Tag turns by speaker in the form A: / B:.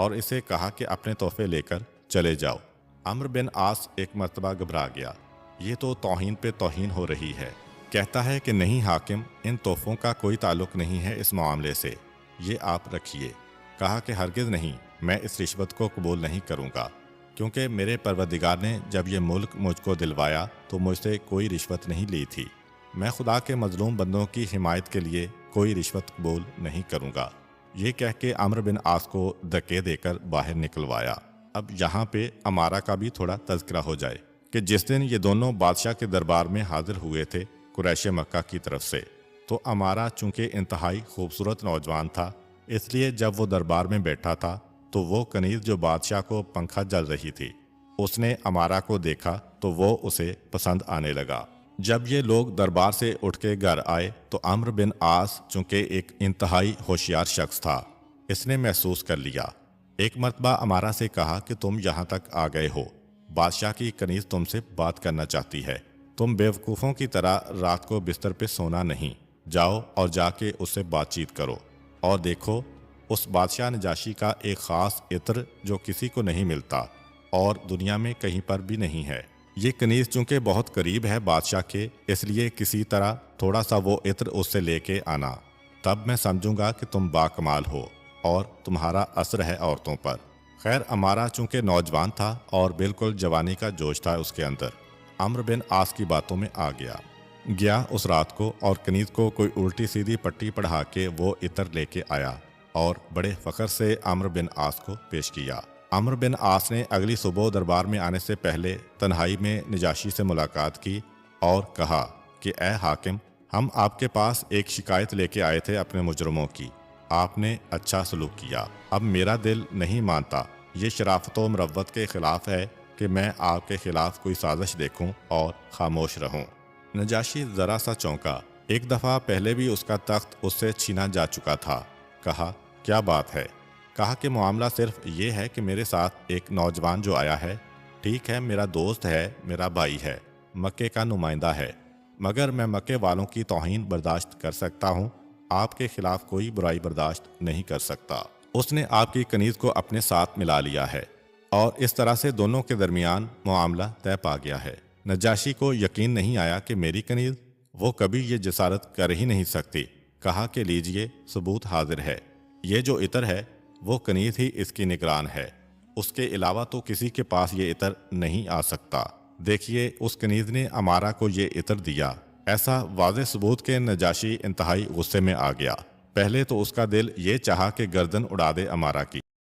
A: اور اسے کہا کہ اپنے تحفے لے کر چلے جاؤ۔ عمرو بن عاص ایک مرتبہ گھبرا گیا، یہ تو توہین پہ توہین ہو رہی ہے۔ کہتا ہے کہ نہیں حاکم، ان تحفوں کا کوئی تعلق نہیں ہے اس معاملے سے، یہ آپ رکھیے۔ کہا کہ ہرگز نہیں، میں اس رشوت کو قبول نہیں کروں گا، کیونکہ میرے پروردگار نے جب یہ ملک مجھ کو دلوایا تو مجھ سے کوئی رشوت نہیں لی تھی۔ میں خدا کے مظلوم بندوں کی حمایت کے لیے کوئی رشوت قبول نہیں کروں گا۔ یہ کہہ کے عمرو بن عاص کو دھکے دے کر باہر نکلوایا۔ اب یہاں پہ امارہ کا بھی تھوڑا تذکرہ ہو جائے کہ جس دن یہ دونوں بادشاہ کے دربار میں حاضر ہوئے تھے قریش مکہ کی طرف سے، تو امارہ چونکہ انتہائی خوبصورت نوجوان تھا، اس لیے جب وہ دربار میں بیٹھا تھا تو وہ کنیز جو بادشاہ کو پنکھا جل رہی تھی، اس نے امارہ کو دیکھا تو وہ اسے پسند آنے لگا۔ جب یہ لوگ دربار سے اٹھ کے گھر آئے تو عمرو بن عاص چونکہ ایک انتہائی ہوشیار شخص تھا، اس نے محسوس کر لیا۔ ایک مرتبہ امارہ سے کہا کہ تم یہاں تک آ گئے ہو، بادشاہ کی کنیز تم سے بات کرنا چاہتی ہے، تم بیوقوفوں کی طرح رات کو بستر پہ سونا نہیں، جاؤ اور جا کے اس سے بات چیت کرو، اور دیکھو اس بادشاہ نجاشی کا ایک خاص عطر جو کسی کو نہیں ملتا اور دنیا میں کہیں پر بھی نہیں ہے۔ یہ کنیز چونکہ بہت قریب ہے بادشاہ کے، اس لیے کسی طرح تھوڑا سا وہ عطر اس سے لے کے آنا، تب میں سمجھوں گا کہ تم باکمال ہو اور تمہارا اثر ہے عورتوں پر۔ خیر امارہ چونکہ نوجوان تھا اور بالکل جوانی کا جوش تھا اس کے اندر، عمرو بن عاص کی باتوں میں آ گیا اس رات کو اور کنیز کو کوئی الٹی سیدھی پٹی پڑھا کے وہ عطر لے کے آیا اور بڑے فخر سے عمرو بن عاص کو پیش کیا۔ عمرو بن عاص نے اگلی صبح دربار میں آنے سے پہلے تنہائی میں نجاشی سے ملاقات کی اور کہا کہ اے حاکم، ہم آپ کے پاس ایک شکایت لے کے آئے تھے اپنے مجرموں کی، آپ نے اچھا سلوک کیا، اب میرا دل نہیں مانتا، یہ شرافت و مروت کے خلاف ہے کہ میں آپ کے خلاف کوئی سازش دیکھوں اور خاموش رہوں۔ نجاشی ذرا سا چونکا، ایک دفعہ پہلے بھی اس کا تخت اس سے چھینا جا چکا تھا۔ کہا کیا بات ہے؟ کہا کہ معاملہ صرف یہ ہے کہ میرے ساتھ ایک نوجوان جو آیا ہے، ٹھیک ہے میرا دوست ہے، میرا بھائی ہے، مکے کا نمائندہ ہے، مگر میں مکے والوں کی توہین برداشت کر سکتا ہوں، آپ کے خلاف کوئی برائی برداشت نہیں کر سکتا۔ اس نے آپ کی کنیز کو اپنے ساتھ ملا لیا ہے اور اس طرح سے دونوں کے درمیان معاملہ طے پا گیا ہے۔ نجاشی کو یقین نہیں آیا کہ میری کنیز، وہ کبھی یہ جسارت کر ہی نہیں سکتی۔ کہا کہ لیجئے ثبوت حاضر ہے، یہ جو عطر ہے وہ کنیز ہی اس کی نگران ہے، اس کے علاوہ تو کسی کے پاس یہ عطر نہیں آ سکتا۔ دیکھیے اس کنیز نے امارہ کو یہ عطر دیا۔ ایسا واضح ثبوت کہ نجاشی انتہائی غصے میں آ گیا۔ پہلے تو اس کا دل یہ چاہا کہ گردن اڑا دے امارہ کی،